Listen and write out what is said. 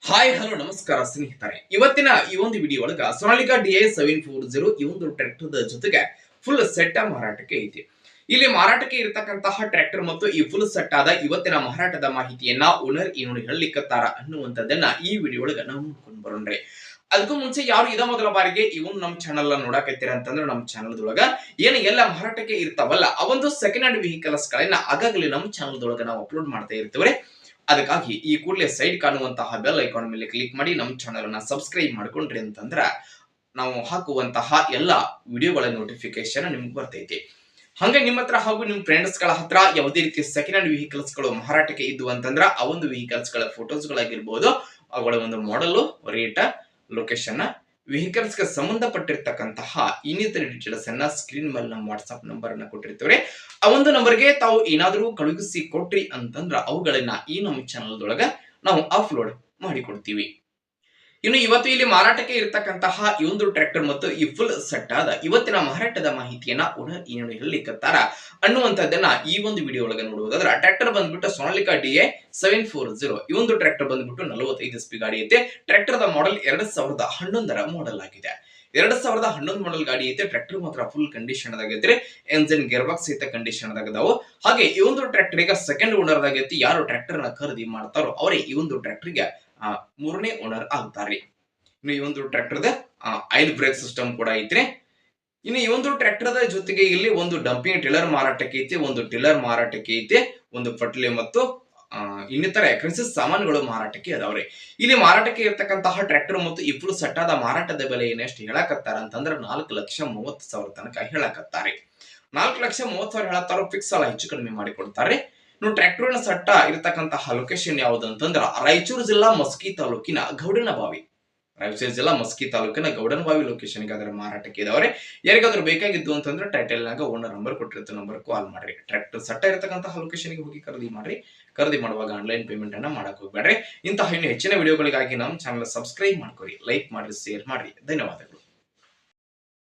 Hi hello ನಮಸ್ಕಾರ ಸ್ನೇಹಿತರೆ, ಇವತ್ತಿನ ಈ ಒಂದು ವಿಡಿಯೋ ಒಳಗ ಸೋನಾಲಿಕಾ DI 740 ಈ ಒಂದು ಟ್ರ್ಯಾಕ್ಟರ್ ಜೊತೆಗೆ ಫುಲ್ ಸೆಟ್ ಮಾರಾಟಕ್ಕೆ ಐತಿ. ಇಲ್ಲಿ ಮಾರಾಟಕ್ಕೆ ಇರತಕ್ಕಂತಹ ಟ್ರ್ಯಾಕ್ಟರ್ ಮತ್ತು ಈ ಫುಲ್ ಸೆಟ್ ಆದ ಇವತ್ತಿನ ಮಾರಾಟದ ಮಾಹಿತಿಯನ್ನ ಓನರ್ ಏನು ಹೇಳಲಿಕ್ಕತ್ತಾರ ಅನ್ನುವಂಥದ್ದನ್ನ ಈ ವಿಡಿಯೋ ಒಳಗ ನಾವು ನೋಡ್ಕೊಂಡು ಬರೋಣ್ರಿ. ಅದಕ್ಕೂ ಮುಂಚೆ ಯಾರು ಇದ ಮೊದಲ ಬಾರಿಗೆ ಈ ಒಂದು ನಮ್ಮ ಚಾನೆಲ್ ನೋಡಾಕತ್ತೀರ ಅಂತಂದ್ರೆ ನಮ್ಮ ಚಾನೆಲ್ ದೊಳಗ ಏನು ಎಲ್ಲ ಮಾರಾಟಕ್ಕೆ ಇರ್ತಾವಲ್ಲ ಆ ಒಂದು ಸೆಕೆಂಡ್ ಹ್ಯಾಂಡ್ ವೆಹಿಕಲ್ಸ್ ಗಳನ್ನ ಆಗಾಗಲೇ ನಮ್ಮ ಚಾನೆಲ್ ದೊಳಗ ನಾವು ಅಪ್ಲೋಡ್ ಮಾಡ್ತಾ ಇರ್ತೀವ್ರಿ. ಅದಕ್ಕಾಗಿ ಈ ಕೂಡಲೇ ಸೈಡ್ ಕಾಣುವಂತಹ ಬೆಲ್ ಐಕಾನ್ ಮೇಲೆ ಕ್ಲಿಕ್ ಮಾಡಿ ನಮ್ಮ ಚಾನೆಲ್ ಅನ್ನ ಸಬ್ಸ್ಕ್ರೈಬ್ ಮಾಡ್ಕೊಂಡ್ರಿ ಅಂತಂದ್ರ ನಾವು ಹಾಕುವಂತಹ ಎಲ್ಲ ವಿಡಿಯೋಗಳ ನೋಟಿಫಿಕೇಶನ್ ನಿಮ್ಗೆ ಬರ್ತೈತಿ. ಹಂಗೆ ನಿಮ್ಮ ಹತ್ರ ಹಾಗೂ ನಿಮ್ಮ ಫ್ರೆಂಡ್ಸ್ ಗಳ ಹತ್ರ ಯಾವುದೇ ರೀತಿಯ ಸೆಕೆಂಡ್ ಹ್ಯಾಂಡ್ ವೆಹಿಕಲ್ಸ್ ಗಳು ಮಾರಾಟಕ್ಕೆ ಇದ್ದು ಅಂತಂದ್ರ ಆ ಒಂದು ವೆಹಿಕಲ್ಸ್ ಗಳ ಫೋಟೋಸ್ ಗಳಾಗಿರ್ಬೋದು, ಅವುಗಳ ಒಂದು ಮಾಡೆಲ್, ರೇಟ್, ಲೊಕೇಶನ್, ವೆಹಿಕಲ್ಸ್ ಗೆ ಸಂಬಂಧಪಟ್ಟಿರ್ತಕ್ಕಂತಹ ಇನ್ನಿತರ ಡೀಟೇಲ್ಸ್ ಅನ್ನ ಸ್ಕ್ರೀನ್ ಮೇಲೆ ನಮ್ಮ ವಾಟ್ಸ್ಆಪ್ ನಂಬರ್ ಅನ್ನ ಕೊಟ್ಟಿರ್ತೀವ್ರಿ. ಆ ಒಂದು ನಂಬರ್ಗೆ ತಾವು ಏನಾದರೂ ಕಳುಹಿಸಿ ಕೊಟ್ರಿ ಅಂತಂದ್ರ ಅವುಗಳನ್ನ ಈ ನಮ್ಮ ಚಾನಲ್ ದೊಳಗ ನಾವು ಅಪ್ಲೋಡ್ ಮಾಡಿ ಕೊಡ್ತೀವಿ. ಇನ್ನು ಇವತ್ತು ಇಲ್ಲಿ ಮಾರಾಟಕ್ಕೆ ಇರತಕ್ಕಂತಹ ಈ ಒಂದು ಟ್ರ್ಯಾಕ್ಟರ್ ಮತ್ತು ಈ ಫುಲ್ ಸೆಟ್ ಆದ ಇವತ್ತಿನ ಮಾರಾಟದ ಮಾಹಿತಿಯನ್ನ ಓನರ್ ಏನು ಹೇಳಲಿಕ್ಕತ್ತಾರ ಅನ್ನುವಂಥದ್ದನ್ನ ಈ ಒಂದು ವಿಡಿಯೋ ಒಳಗೆ ನೋಡುವುದಾದ್ರೆ, ಟ್ರ್ಯಾಕ್ಟರ್ ಬಂದ್ಬಿಟ್ಟು ಸೋನಾಲಿಕಾ DI 740 ಈ ಒಂದು ಟ್ರ್ಯಾಕ್ಟರ್ ಬಂದ್ಬಿಟ್ಟು 45 SP ಗಾಡಿ ಐತೆ. ಟ್ರ್ಯಾಕ್ಟರ್ ದ ಮಾಡೆಲ್ 2011 ಮಾಡೆಲ್ ಆಗಿದೆ. 2011 ಮಾಡೆಲ್ ಗಾಡಿ ಐತೆ. ಟ್ರ್ಯಾಕ್ಟರ್ ಮಾತ್ರ ಫುಲ್ ಕಂಡೀಷನ್ ಆಗೈತ್ರಿ. ಎಂಜಿನ್ ಗೇರ್ ಬಾಕ್ಸ್ ಸಹಿತ ಕಂಡೀಷನ್ ಆಗದಾವು. ಹಾಗೆ ಈ ಒಂದು ಟ್ರ್ಯಾಕ್ಟರ್ ಈಗ ಸೆಕೆಂಡ್ ಓನರ್ ಆಗೈತಿ. ಯಾರು ಟ್ರ್ಯಾಕ್ಟರ್ ನ ಖರೀದಿ ಮಾಡ್ತಾರೋ ಅವರೇ ಈ ಒಂದು ಟ್ರ್ಯಾಕ್ಟರ್ ಗೆ ಮೂರನೇ ಓನರ್ ಆಗ್ತಾರೆ. ಇನ್ನು ಈ ಒಂದು ಟ್ರ್ಯಾಕ್ಟರ್ ಆಯಿಲ್ ಬ್ರೇಕ್ ಸಿಸ್ಟಮ್ ಕೂಡ ಐತ್ರಿ. ಇನ್ನು ಈ ಒಂದು ಟ್ರ್ಯಾಕ್ಟರ್ ಜೊತೆಗೆ ಇಲ್ಲಿ ಒಂದು ಡಂಪಿಂಗ್ ಟಿಲ್ಲರ್ ಮಾರಾಟಕ್ಕೆ ಐತಿ, ಒಂದು ಟಿಲ್ಲರ್ ಮಾರಾಟಕ್ಕೆ ಐತಿ, ಒಂದು ಫಟ್ಲೆ ಮತ್ತು ಇನ್ನಿತರ ಕೃಷಿ ಸಾಮಾನುಗಳು ಮಾರಾಟಕ್ಕೆ ಅದಾವ್ರಿ. ಇಲ್ಲಿ ಮಾರಾಟಕ್ಕೆ ಇರ್ತಕ್ಕಂತಹ ಟ್ರ್ಯಾಕ್ಟರ್ ಮತ್ತು ಈ ಫುಲ್ ಸೆಟ್ ಆದ ಮಾರಾಟದ ಬೆಲೆ ಏನಷ್ಟು ಹೇಳಕತ್ತಾರ ಅಂತಂದ್ರೆ 4,30,000 ತನಕ ಹೇಳಕತ್ತಾರೆ. 4,30,000 ಹೇಳತ್ತಾರ. ಫಿಕ್ಸ್ ಅಲ್ಲ, ಹೆಚ್ಚು ಕಡಿಮೆ ಮಾಡಿ ಕೊಡ್ತಾರೆ. ಇನ್ನು ಟ್ರ್ಯಾಕ್ಟರ್ ಸಟ್ಟ ಇರತಕ್ಕಂತಹ ಲೊಕೇಶನ್ ಯಾವುದು ಅಂತಂದ್ರ ರಾಯಚೂರು ಜಿಲ್ಲಾ ಮಸ್ಕಿ ತಾಲೂಕಿನ ಗೌಡನಬಾವಿ. ರಾಯಚೂರು ಜಿಲ್ಲಾ ಮಸ್ಕಿ ತಾಲೂಕಿನ ಗೌಡನಬಾವಿ ಲೊಕೇಶನ್ ಗೆ ಅದರ ಮಾರಾಟಕ್ಕೆ ಇದಾವ್ರೆ. ಯಾರಿಗಾದ್ರೂ ಬೇಕಾಗಿದ್ದು ಅಂತಂದ್ರೆ ಟೈಟಲ್ ನಾಗ ಓನರ್ ನಂಬರ್ ಕೊಟ್ಟಿರ್ತ ನಂಬರ್ ಕಾಲ್ ಮಾಡ್ರಿ. ಟ್ರ್ಯಾಕ್ಟರ್ ಸಟ್ಟ ಇರತಕ್ಕಂತಹ ಲೊಕೇಶನ್ ಗೆ ಹೋಗಿ ಖರೀದಿ ಮಾಡ್ರಿ. ಖರೀದಿ ಮಾಡುವಾಗ ಆನ್ಲೈನ್ ಪೇಮೆಂಟ್ ಅನ್ನ ಮಾಡಕ್ ಹೋಗ್ಬೇಡ್ರಿ. ಇಂತಹ ಇನ್ನು ಹೆಚ್ಚಿನ ವಿಡಿಯೋಗಳಿಗಾಗಿ ನಮ್ಮ ಚಾನಲ್ ಸಬ್ಸ್ಕ್ರೈಬ್ ಮಾಡ್ಕೊರಿ, ಲೈಕ್ ಮಾಡ್ರಿ, ಶೇರ್ ಮಾಡ್ರಿ. ಧನ್ಯವಾದಗಳು.